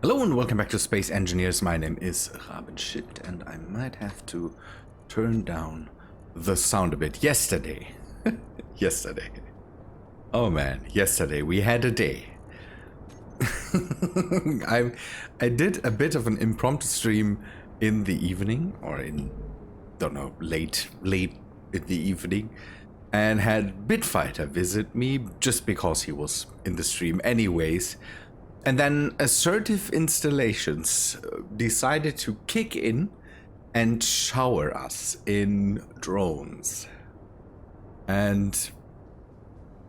Hello and welcome back to Space Engineers. My name is Rabenschild and I might have to turn down the sound a bit. Yesterday. Oh man, yesterday we had a day. I did a bit of an impromptu stream in the evening, or in, don't know, late in the evening, and had Bitfighter visit me just because he was in the stream anyways. And then Assertive Installations decided to kick in and shower us in drones. And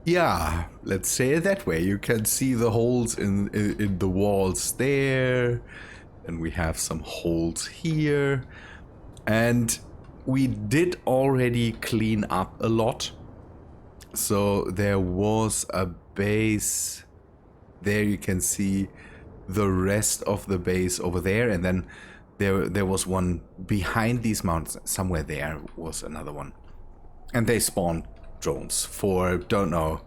yeah, let's say it that way. You can see the holes in the walls there. And we have some holes here. And we did already clean up a lot. So there was a base. There you can see the rest of the base over there, and then there was one behind these mountains. Somewhere there was another one, and they spawned drones for, don't know,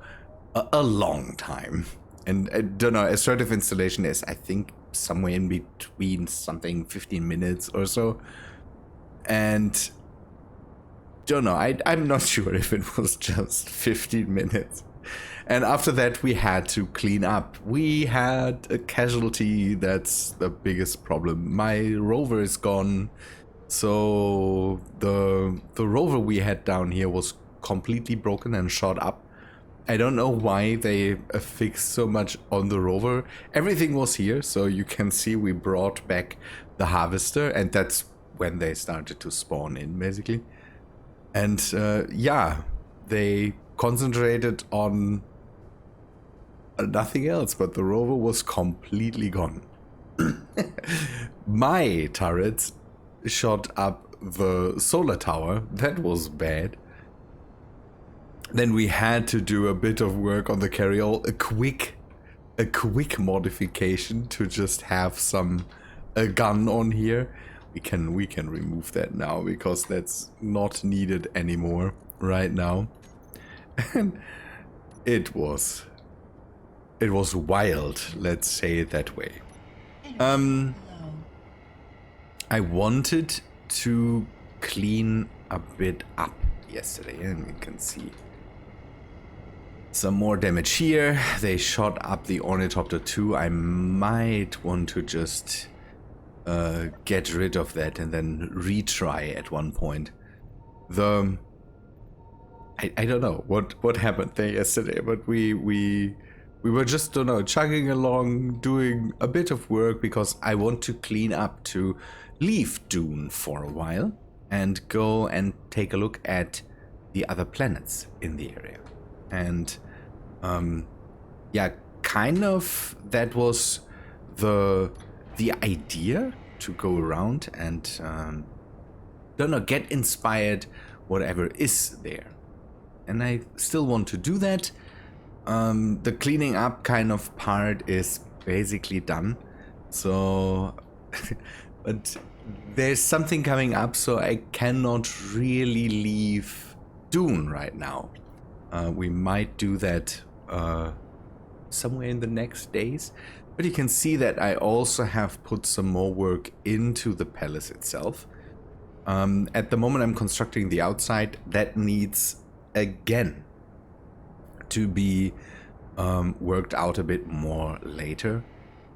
a long time. And I don't know, assertive installation is, I think, somewhere in between something 15 minutes or so. And don't know, I'm not sure if it was just 15 minutes. And after that, we had to clean up. We had a casualty. That's the biggest problem. My rover is gone. So the rover we had down here was completely broken and shot up. I don't know why they affixed so much on the rover. Everything was here. So you can see we brought back the harvester. And that's when they started to spawn in, basically. And yeah, they concentrated on nothing else, but the rover was completely gone. My turrets shot up the solar tower. That was bad. Then we had to do a bit of work on the carryall, a quick modification to just have a gun on here. We can remove that now because that's not needed anymore right now. And it was wild, let's say it that way. I wanted to clean a bit up yesterday, and you can see some more damage here. They shot up the Ornithopter too. I might want to just get rid of that and then retry at one point. I don't know what happened there yesterday, but we were just, don't know, chugging along, doing a bit of work because I want to clean up, to leave Dune for a while and go and take a look at the other planets in the area. And yeah, kind of that was the idea, to go around and don't know, get inspired whatever is there. And I still want to do that. The cleaning up kind of part is basically done. So, but there's something coming up, so I cannot really leave Dune right now. We might do that somewhere in the next days. But you can see that I also have put some more work into the palace itself. At the moment I'm constructing the outside. That needs again to be worked out a bit more later.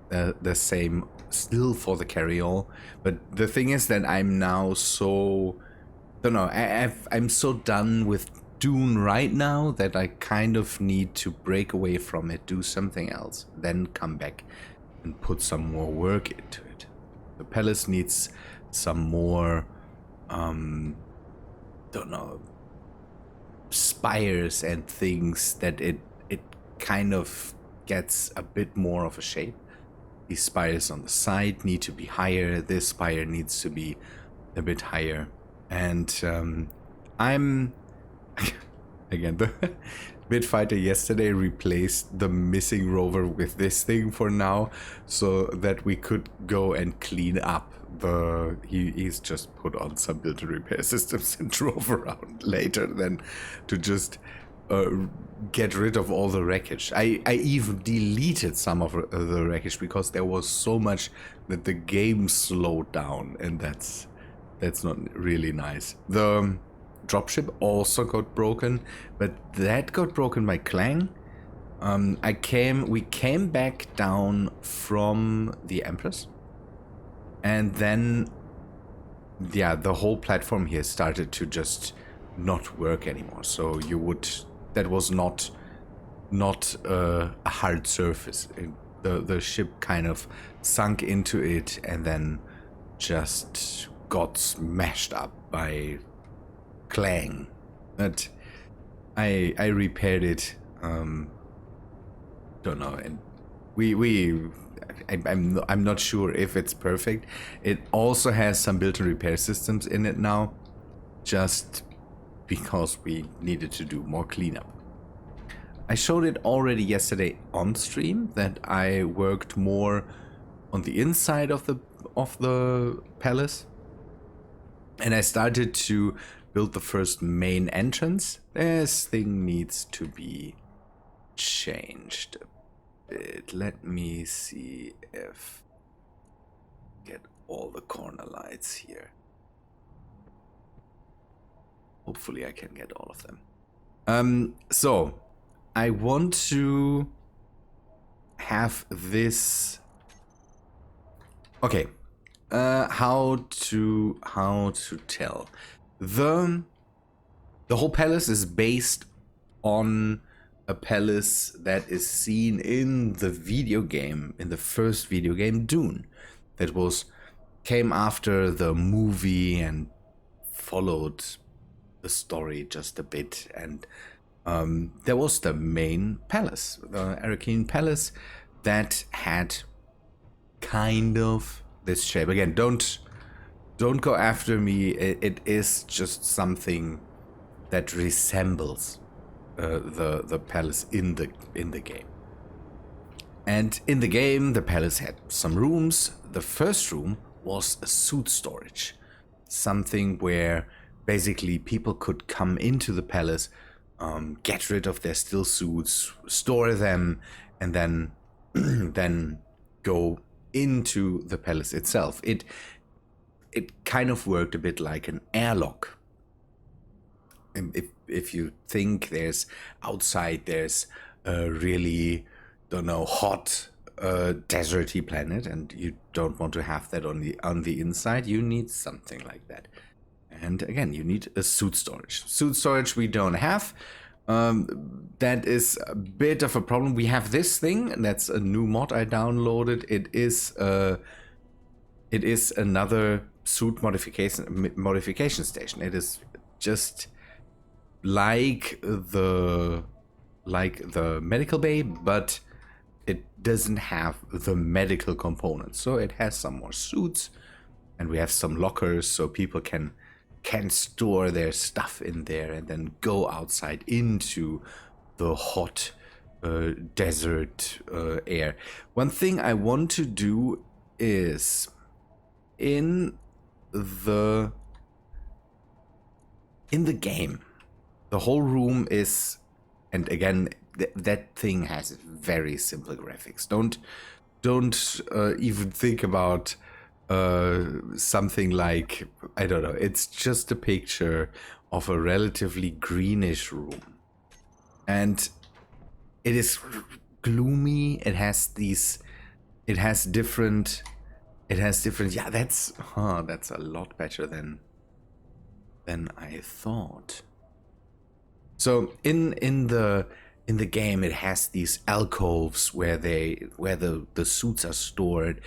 The same still for the carryall, but the thing is that I'm now so, don't know, I'm so done with Dune right now that I kind of need to break away from it, do something else, then come back and put some more work into it. The palace needs some more don't know, spires and things, that it kind of gets a bit more of a shape. These spires on the side need to be higher. This spire needs to be a bit higher. And I'm again, the Bitfighter yesterday replaced the missing rover with this thing for now, so that we could go and clean up he's just put on some build and repair systems and drove around later than to just uh, get rid of all the wreckage. I even deleted some of the wreckage because there was so much that the game slowed down, and that's not really nice. The dropship also got broken, but that got broken by Clang. We came back down from the Empress, and then yeah, the whole platform here started to just not work anymore. So that was not a hard surface. The ship kind of sunk into it and then just got smashed up by Clang. But I repaired it. Don't know, and I'm not sure if it's perfect. It also has some built-in repair systems in it now, just because we needed to do more cleanup. I showed it already yesterday on stream that I worked more on the inside of the palace, and I started to build the first main entrance. This thing needs to be changed a bit. Let me see if get all the corner lights here. Hopefully I can get all of them. So I want to have this. Okay. How to tell. The whole palace is based on a palace that is seen in the video game, in the first video game, Dune. That came after the movie and followed the story just a bit. And there was the main palace, the Arakeen Palace, that had kind of this shape. Again, don't go after me. It is just something that resembles the palace in the game. And in the game, the palace had some rooms. The first room was a suit storage, something where basically people could come into the palace, get rid of their still suits, store them, and then go into the palace itself. It kind of worked a bit like an airlock. If you think there's a really, don't know, hot deserty planet, and you don't want to have that on the inside, you need something like that. And again, you need a suit storage. Suit storage we don't have. That is a bit of a problem. We have this thing, and that's a new mod I downloaded. It is another suit modification station. It is just like the medical bay, but it doesn't have the medical components. So it has some more suits, and we have some lockers so people can store their stuff in there and then go outside into the hot desert air. One thing I want to do is in the game, the whole room is, and again, that thing has very simple graphics. Don't even think about something like, I don't know, it's just a picture of a relatively greenish room, and it is gloomy. It has different, yeah, that's a lot better than I thought. So in the game, it has these alcoves where the suits are stored,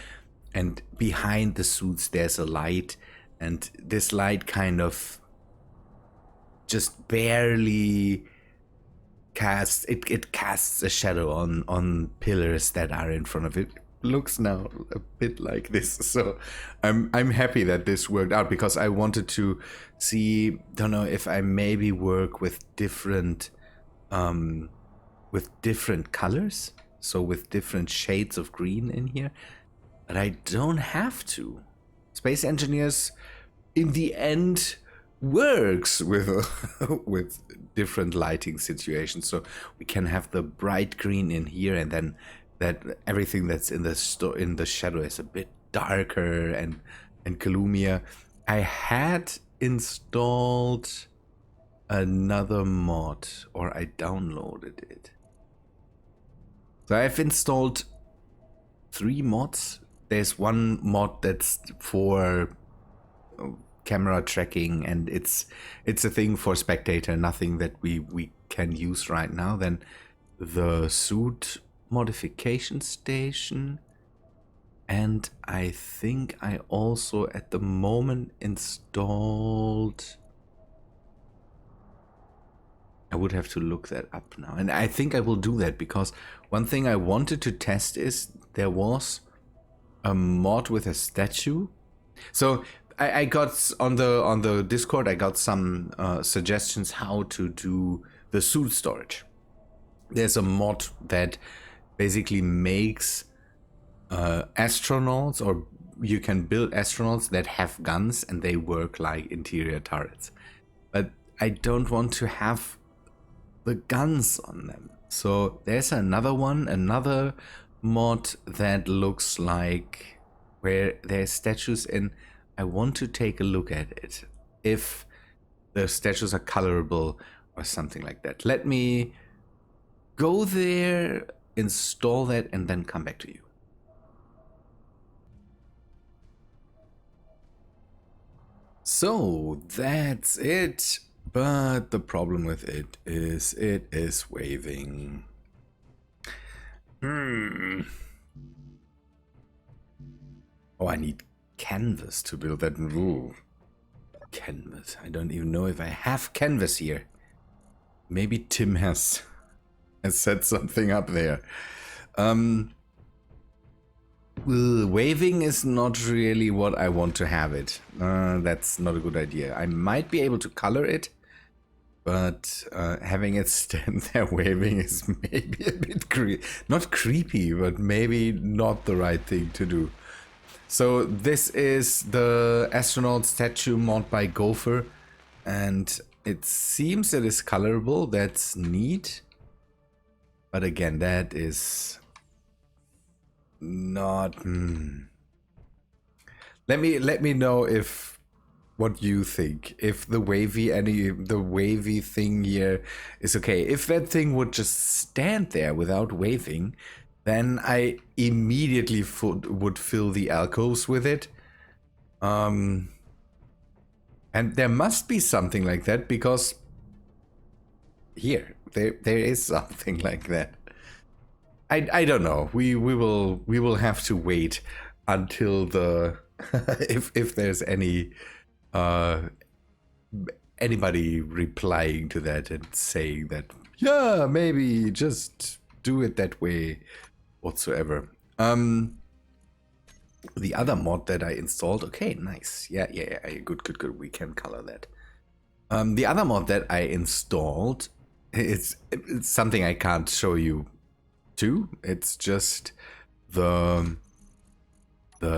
and behind the suits there's a light, and this light kind of just barely casts a shadow on pillars that are in front of it. Looks now a bit like this. So I'm happy that this worked out, because I wanted to see, don't know, if I maybe work with different colors, so with different shades of green in here. But I don't have to. Space engineers, in the end, works with with different lighting situations. So we can have the bright green in here, and then that everything that's in the shadow is a bit darker and gloomier. I had installed another mod, or I downloaded it. So I've installed 3 mods. There's one mod that's for camera tracking, and it's a thing for spectator, nothing that we can use right now. Then the suit modification station, and I think I also at the moment installed, I would have to look that up now, and I think I will do that because one thing I wanted to test is there was a mod with a statue. So I got on the Discord, I got some suggestions how to do the suit storage. There's a mod that basically makes astronauts, or you can build astronauts that have guns and they work like interior turrets. But I don't want to have the guns on them. So there's another one, another mod that looks like where there's statues in. I want to take a look at it, if the statues are colorable or something like that. Let me go there, install that, and then come back to you. So that's it, but the problem with it is waving. Oh, I need canvas to build that. Ooh. Canvas. I don't even know if I have canvas here. Maybe Tim has set something up there. Waving is not really what I want to have it. That's not a good idea. I might be able to color it, but having it stand there waving is maybe a bit not creepy, but maybe not the right thing to do. So this is the astronaut statue mod by Gopher, and it seems it is colorable. That's neat, but again, that is not. Let me know if what you think. If the wavy thing here is okay. If that thing would just stand there without waving, then I immediately would fill the alcoves with it. And there must be something like that, because here there is something like that. I don't know. We will have to wait until the if there's any anybody replying to that and saying that, yeah, maybe just do it that way whatsoever. The other mod that I installed, okay, nice. Yeah, good. We can color that. The other mod that I installed, it's something I can't show you too. It's just the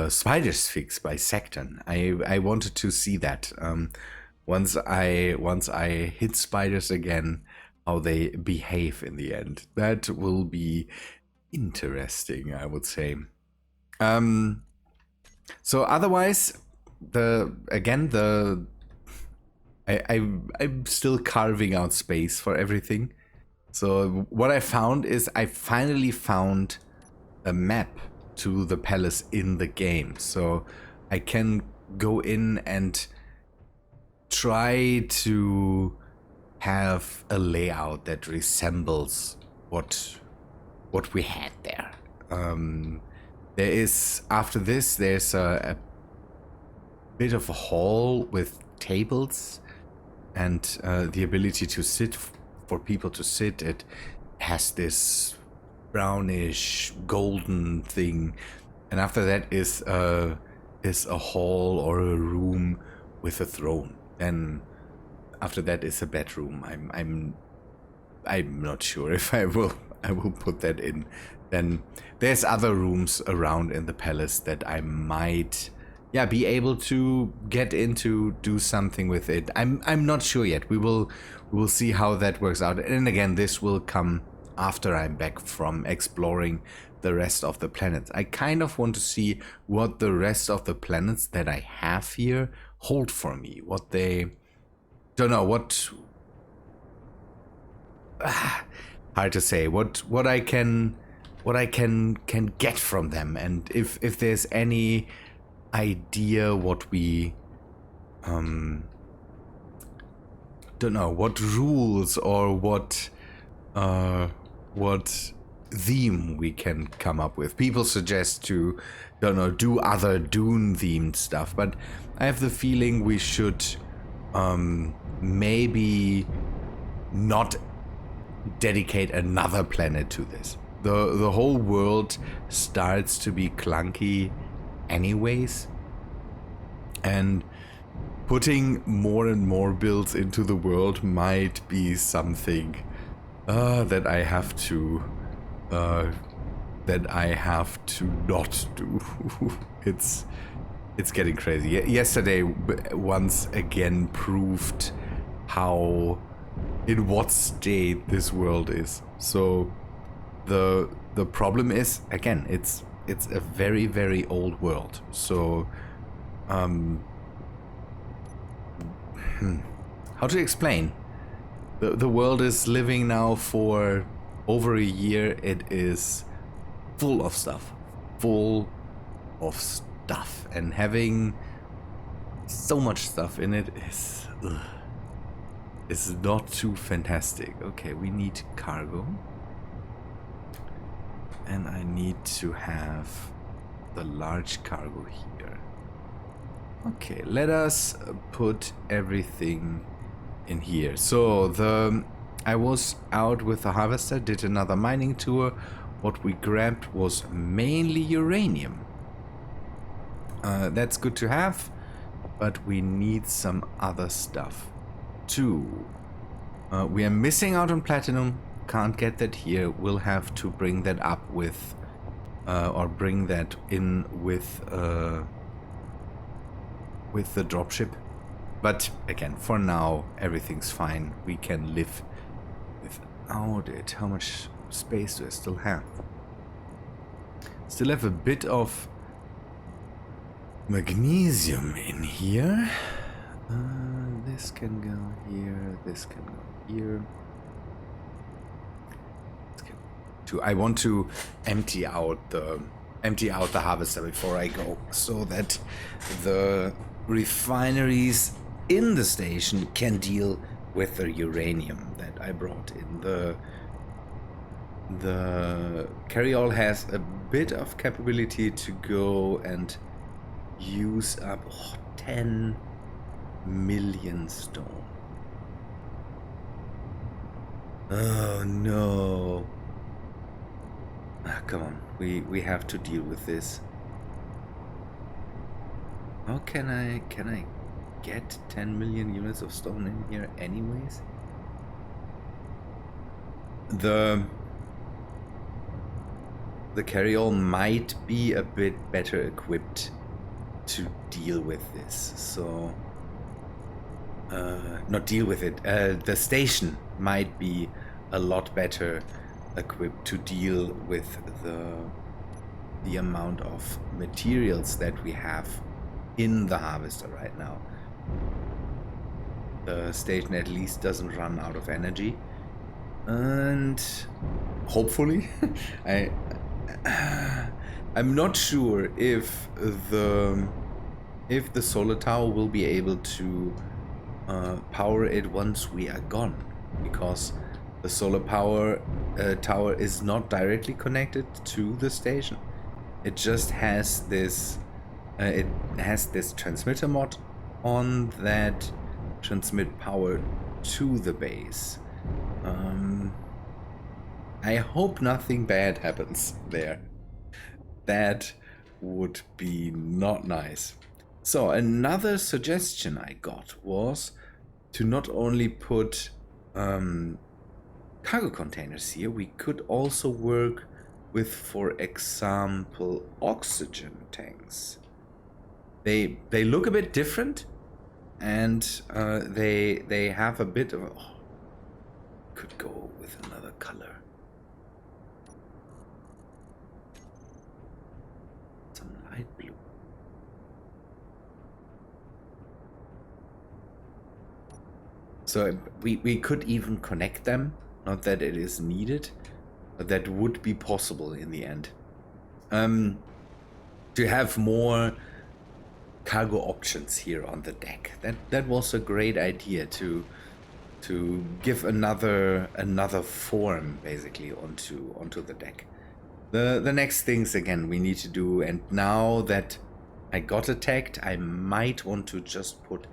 Spiders fix by Secton. I wanted to see that. Once I hit spiders again, how they behave in the end. That will be interesting, I would say. So otherwise, I'm still carving out space for everything. So what I found is I finally found a map to the palace in the game. So I can go in and try to have a layout that resembles what we had there. There is, after this, there's a bit of a hall with tables and the ability to sit, for people to sit. It has this brownish golden thing, and after that is a hall or a room with a throne. And after that is a bedroom. I'm not sure if I will put that in. Then there's other rooms around in the palace that I might yeah, be able to get into do something with it. I'm not sure yet. We will see how that works out. And again, this will come after I'm back from exploring the rest of the planets. I kind of want to see what the rest of the planets that I have here hold for me. What they don't know hard to say. What I can get from them, and if there's any idea what we don't know, what rules or what theme we can come up with. People suggest to, don't know, do other Dune themed stuff, but I have the feeling we should maybe not dedicate another planet to this. The whole world starts to be clunky anyways, and putting more and more builds into the world might be something that I have to not do. it's getting crazy. Yesterday once again proved how in what state this world is. So the problem is, again, it's a very, very old world. So how to explain? The world is living now for over a year. It is full of stuff. And having so much stuff in it is not too fantastic. Okay, we need cargo. And I need to have the large cargo here. Okay, let us put everything in here. So I was out with the harvester, did another mining tour. What we grabbed was mainly uranium. That's good to have, but we need some other stuff too. We are missing out on platinum. Can't get that here. We'll have to bring that up with, or bring that in with the dropship. But again, for now, everything's fine. We can live without it. How much space do I still have? Still have a bit of magnesium in here. This can go here. This can go here. I want to empty out the harvester before I go, so that the refineries in the station can deal with the uranium that I brought in. The carryall has a bit of capability to go and use up 10 million stone. Oh no. Come on, we have to deal with this. How can I get 10 million units of stone in here anyways? The carryall might be a bit better equipped to deal with this. So not deal with it. The station might be a lot better equipped to deal with the amount of materials that we have in the harvester right now. The station at least doesn't run out of energy, and hopefully I'm not sure if the solar tower will be able to power it once we are gone, because the solar power tower is not directly connected to the station. It just has this transmitter mod on that transmit power to the base. I hope nothing bad happens there. That would be not nice. So another suggestion I got was to not only put cargo containers here, we could also work with, for example, oxygen tanks. They look a bit different, and they have a bit of. Oh, could go with another color. Some light blue. So we could even connect them. Not that it is needed, but that would be possible in the end. To have more cargo options here on the deck. That was a great idea to give another form basically onto the deck. The next things again we need to do, and now that I got attacked, I might want to just put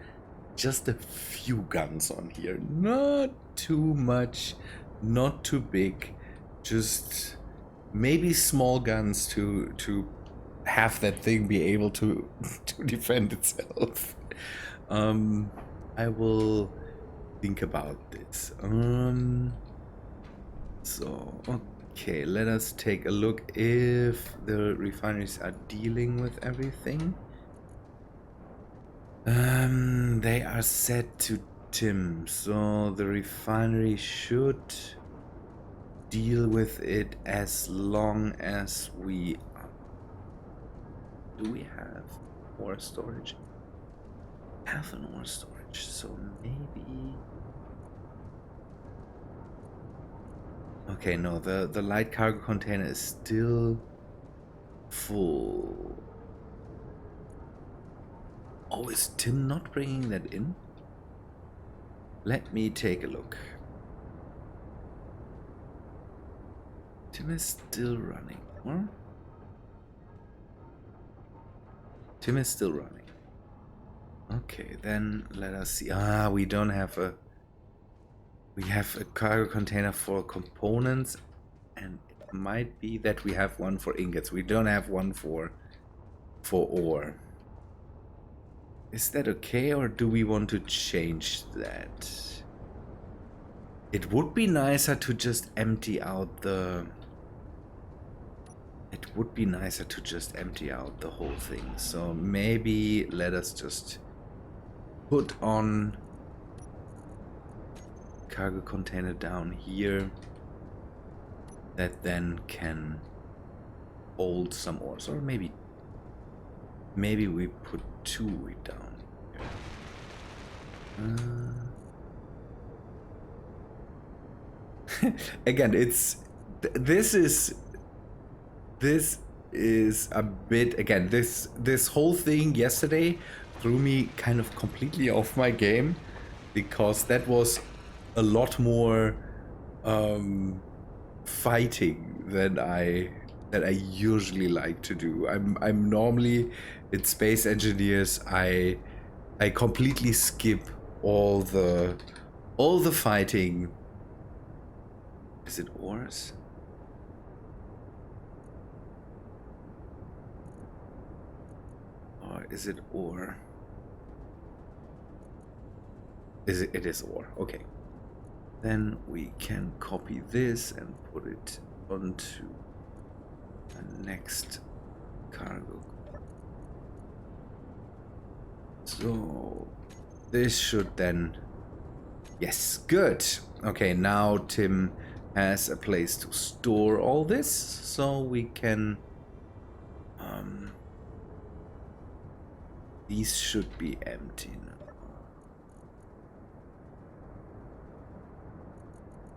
just a few guns on here. Not too much, not too big, just maybe small guns to have that thing be able to defend itself. I will think about this. So okay, let us take a look if the refineries are dealing with everything. They are set to Tim, so the refinery should deal with it as long as we... Do we have ore storage? Have an ore storage, so maybe... Okay, no, the light cargo container is still full. Oh, is Tim not bringing that in? Let me take a look. Tim is still running. Huh? Tim is still running. Okay, then let us see. Ah, we don't have a... We have a cargo container for components, and it might be that we have one for ingots. We don't have one for ore. Is that okay, or do we want to change that? It would be nicer to just empty out the... It would be nicer to just empty out the whole thing. So maybe let us just put on cargo container down here that then can hold some ores, or maybe we put two down here. Again, it's this is a bit, again, this whole thing yesterday threw me kind of completely off my game, because that was a lot more fighting than I usually like to do. I'm normally in Space Engineers, I completely skip all the fighting. Is it ores? Or is it ore? It is ore. Okay. Then we can copy this and put it onto the next cargo. So this should then... Yes, good. Okay, now Tim has a place to store all this, so we can... These should be empty now.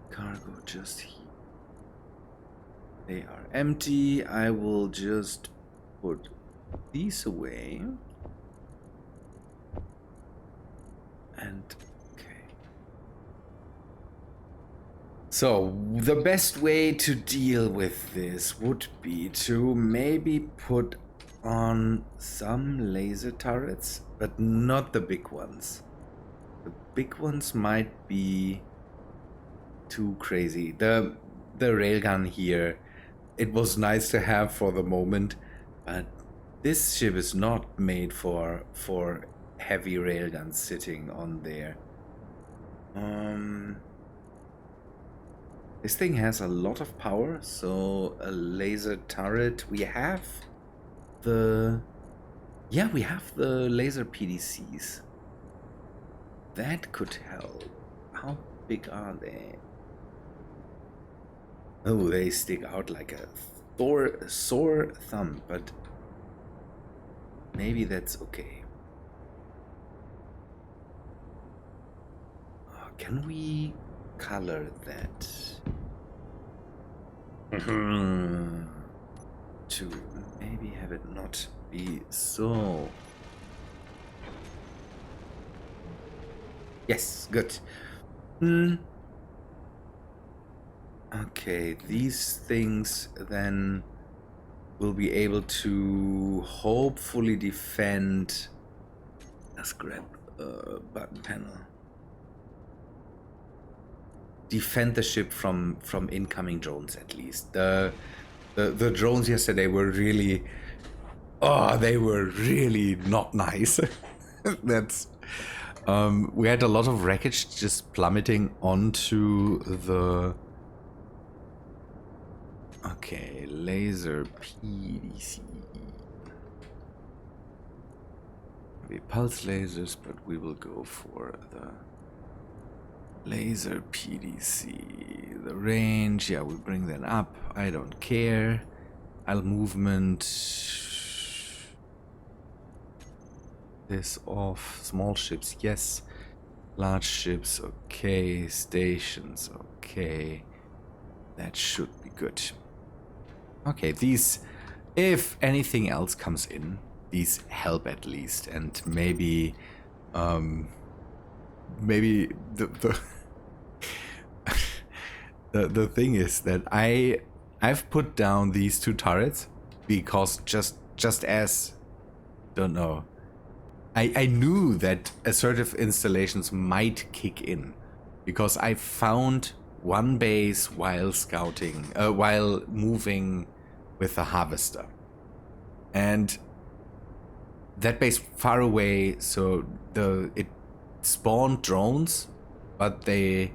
Cargo just here. They are empty. I will just put these away. And okay. So the best way to deal with this would be to maybe put on some laser turrets, but not the big ones. The big ones might be too crazy. The railgun here, it was nice to have for the moment, but this ship is not made for heavy railguns sitting on there. This thing has a lot of power, so a laser turret. We have the Yeah, we have the laser PDCs. That could help. How big are they? Oh, they stick out like a sore thumb, but maybe that's okay. Can we color that? To maybe have it not be so. Yes, good. Okay, these things then will be able to hopefully defend. Let's grab a button panel. Defend the ship from incoming drones at least. The drones yesterday were really, they were really not nice. That's we had a lot of wreckage just plummeting onto the. Okay, laser PDC. We pulse lasers, but we will go for the laser PDC. The range, yeah, we bring that up. I don't care. I'll movement this off. Small ships, yes. Large ships, okay. Stations, okay. That should be good. Okay, these, if anything else comes in, these help at least, and maybe, maybe the the thing is that I've put down these two turrets because just as, don't know, I knew that assertive installations might kick in because I found one base while scouting, while moving with the harvester, and that base far away, so it spawned drones, but they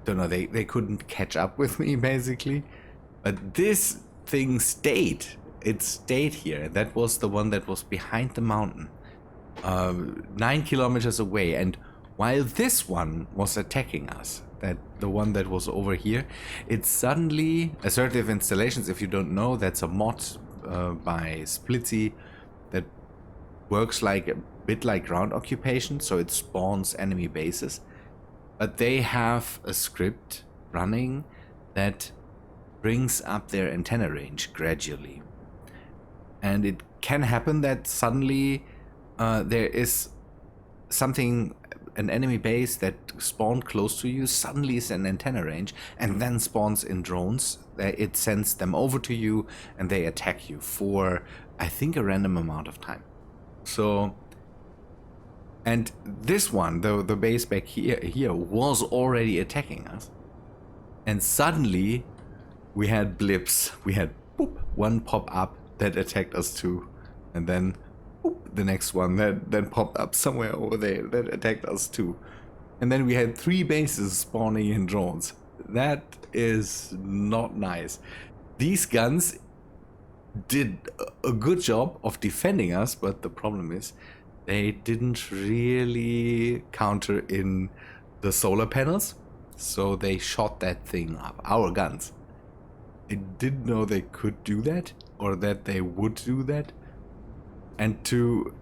don't know, they couldn't catch up with me basically. But this thing stayed. It stayed here. That was the one that was behind the mountain, 9 kilometers away. And while this one was attacking us, the one that was over here, it suddenly, assertive installations, if you don't know, that's a mod by Splitsy that works like a bit like ground occupation, so it spawns enemy bases. But they have a script running that brings up their antenna range gradually. And it can happen that suddenly there is something, an enemy base that spawned close to you, suddenly is an antenna range, and then spawns in drones. It sends them over to you, and they attack you for, I think, a random amount of time. So, and this one, the base back here was already attacking us. And suddenly, we had blips. We had boop, one pop up that attacked us too. And then boop, the next one that then popped up somewhere over there that attacked us too. And then we had 3 bases spawning in drones. That is not nice. These guns did a good job of defending us, but the problem is they didn't really counter in the solar panels, so they shot that thing up. Our guns. I didn't know they could do that, or that they would do that. And to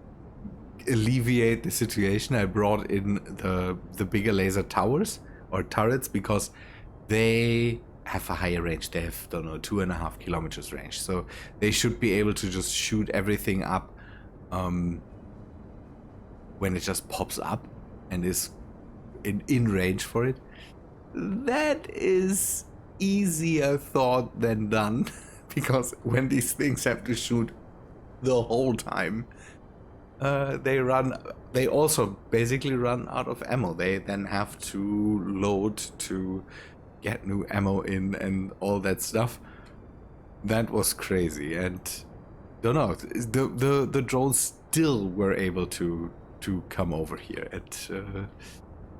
alleviate the situation, I brought in the bigger laser towers or turrets, because they have a higher range. They have, don't know, 2.5 kilometers range, so they should be able to just shoot everything up when it just pops up and is in range for it. That is easier thought than done, because when these things have to shoot the whole time, they also basically run out of ammo. They then have to load to get new ammo in and all that stuff. That was crazy. And don't know, the drones still were able to come over here and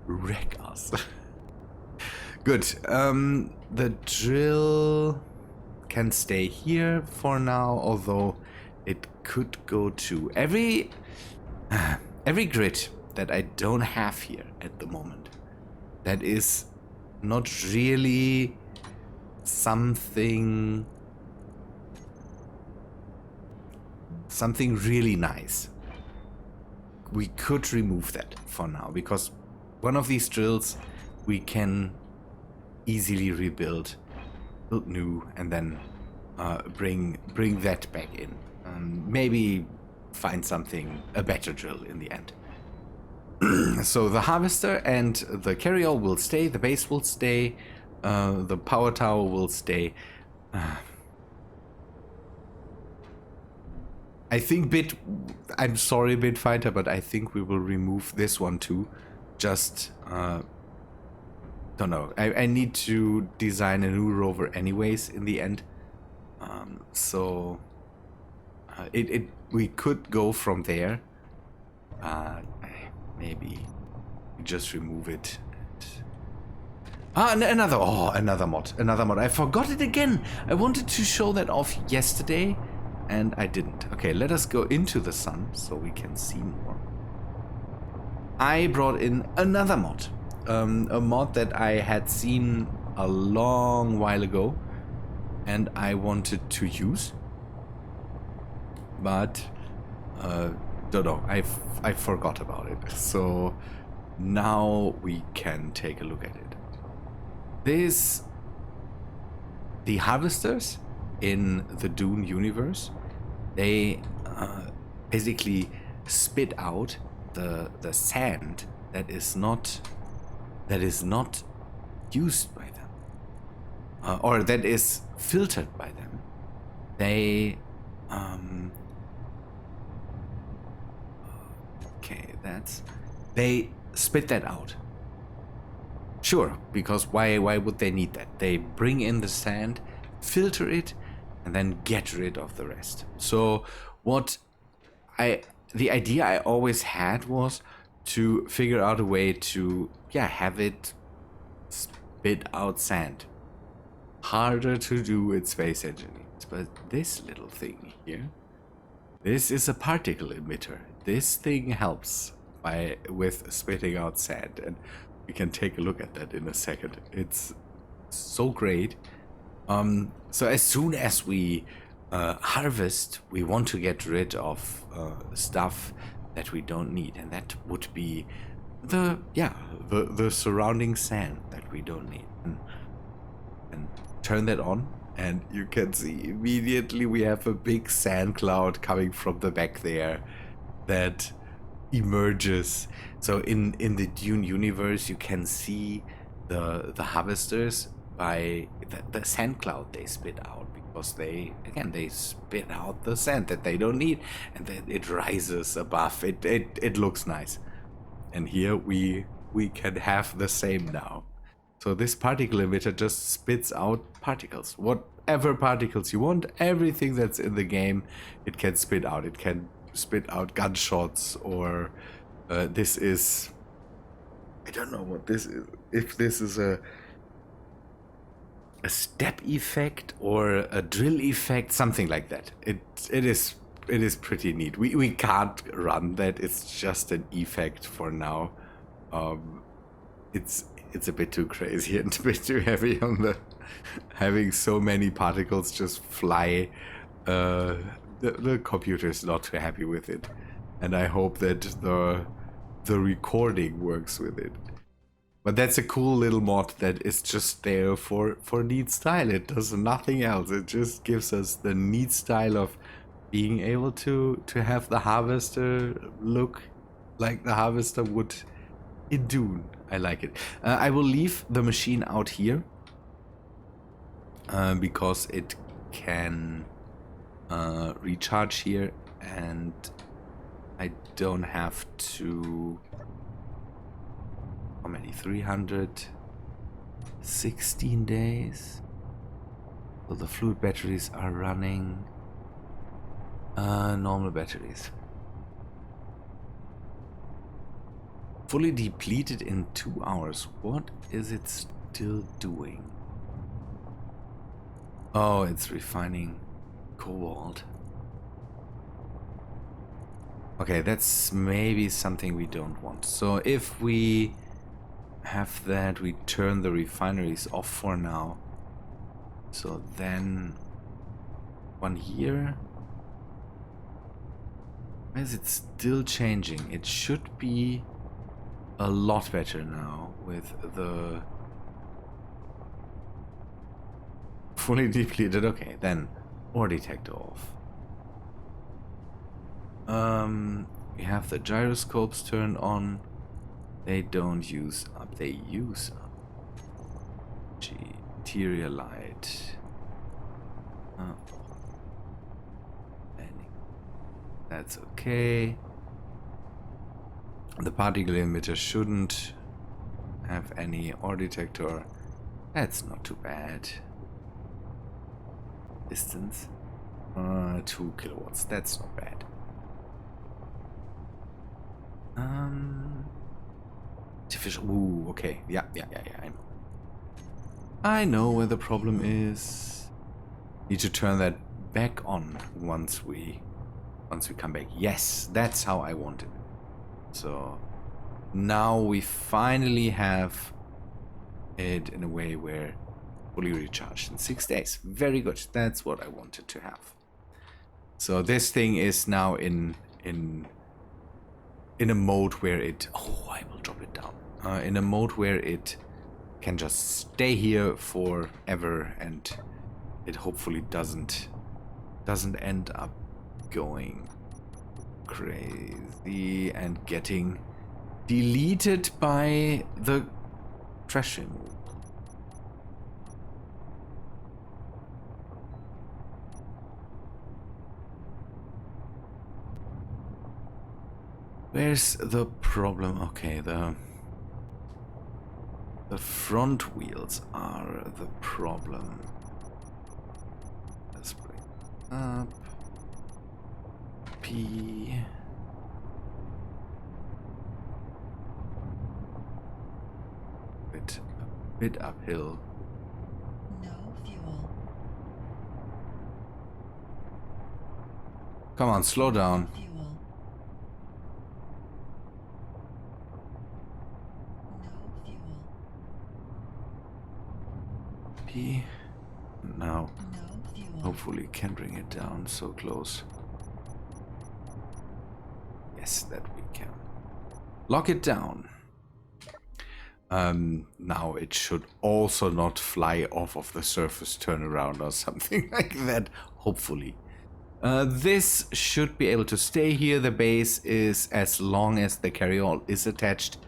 wreck us. Good. The drill can stay here for now, although it could go to every grid that I don't have here at the moment. That is not really something really nice. We could remove that for now, because one of these drills we can easily build new, and then bring that back in. Maybe find a better drill in the end. So the harvester and the carryall will stay, the base will stay, the power tower will stay. I think I'm sorry, Bitfighter, but I think we will remove this one too. Just, don't know. I need to design a new rover anyways in the end. So, we could go from there. Maybe just remove it. Another mod. I forgot it again. I wanted to show that off yesterday, and I didn't. Okay, let us go into the sun so we can see more. I brought in another mod. A mod that I had seen a long while ago, and I wanted to use. But, don't know, I forgot about it. So now we can take a look at it. The harvesters in the Dune universe, they basically spit out the sand that is not used by them, or that is filtered by them. They they spit that out. Sure, because why would they need that? They bring in the sand, filter it, and then get rid of the rest. So the idea I always had was to figure out a way to have it spit out sand. Harder to do with space engineers, but this little thing here, this is a particle emitter. This thing helps with spitting out sand, and we can take a look at that in a second. It's so great. So as soon as we harvest, we want to get rid of stuff that we don't need, and that would be the surrounding sand that we don't need. And turn that on, and you can see immediately we have a big sand cloud coming from the back there that emerges. So in the Dune universe, you can see the harvesters by the sand cloud they spit out, because they spit out the sand that they don't need, and then it rises above. It looks nice. And here we can have the same now. So this particle emitter just spits out particles. Whatever particles you want, everything that's in the game, it can spit out. It can spit out gunshots, or this is, I don't know what this is. If this is a step effect or a drill effect, something like that. It is pretty neat. We can't run that. It's just an effect for now. It's a bit too crazy and a bit too heavy on the having so many particles just fly. The computer is not too happy with it, and I hope that the recording works with it. But that's a cool little mod that is just there for neat style. It does nothing else. It just gives us the neat style of being able to have the harvester look like the harvester would in Dune. I like it. I will leave the machine out here because it can recharge here, and I don't have to. How many? 316 days. So the fluid batteries are running. Normal batteries. Fully depleted in 2 hours. What is it still doing? Oh, it's refining cobalt. Okay, that's maybe something we don't want. So if we have that, we turn the refineries off for now. So then one here. Why is it still changing? It should be a lot better now with the fully depleted. Okay, then ore detector off. We have the gyroscopes turned on. They don't use up, they use up. Materialite. That's okay. The particle emitter shouldn't have any ore detector. That's not too bad. Distance. 2 kilowatts. That's not bad. Artificial. Ooh, okay. Yeah. I know where the problem is. Need to turn that back on once we come back. Yes, that's how I want it. So now we finally have it in a way where fully recharged in 6 days. Very good. That's what I wanted to have. So this thing is now in a mode where it... Oh, I will drop it down. In a mode where it can just stay here forever, and it hopefully doesn't end up going crazy and getting deleted by the trash removal. Where's the problem? Okay, the front wheels are the problem. Let's bring up P. A bit uphill. No fuel. Come on, slow down. Fuel. No fuel. P. Now, No fuel. hopefully can bring it down. So close. Yes, that we can. Lock it down. Now it should also not fly off of the surface, turn around or something like that, hopefully. This should be able to stay here. The base is, as long as the carryall is attached,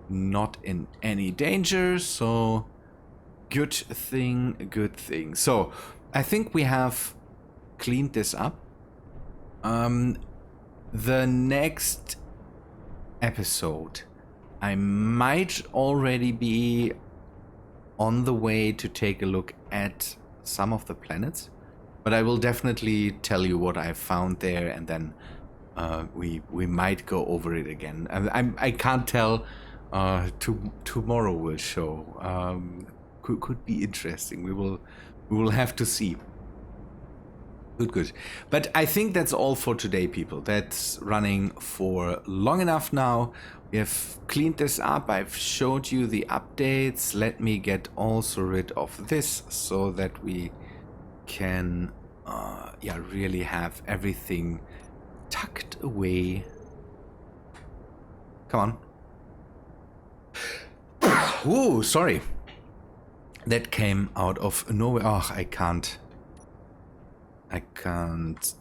not in any danger, so good thing. So I think we have cleaned this up. The next episode, I might already be on the way to take a look at some of the planets, but I will definitely tell you what I found there, and then we might go over it again. I can't tell. Tomorrow will show. Could be interesting. We will have to see. Good. But I think that's all for today, people. That's running for long enough now. We have cleaned this up. I've showed you the updates. Let me get also rid of this so that we can really have everything tucked away. Come on. Ooh, sorry. That came out of nowhere. Oh, I can't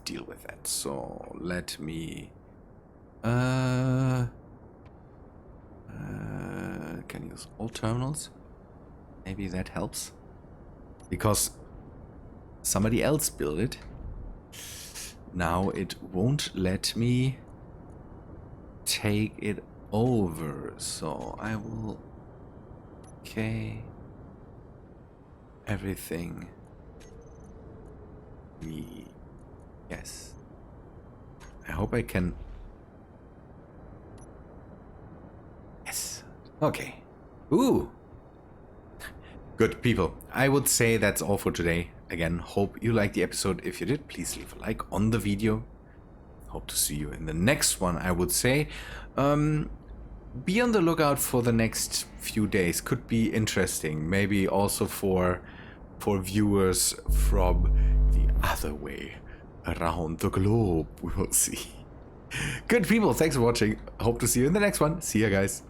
deal with that. So let me can use all terminals. Maybe that helps, because somebody else built it. Now it won't let me take it over, so I will everything. Yes. I hope I can. Yes. Okay. Ooh. Good, people. I would say that's all for today. Again, hope you liked the episode. If you did, please leave a like on the video. hope to see you in the next one, I would say. Be on the lookout for the next few days. Could be interesting. Maybe also for viewers from the other way around the globe. We will see. Good people, thanks for watching. Hope to see you in the next one. See ya, guys.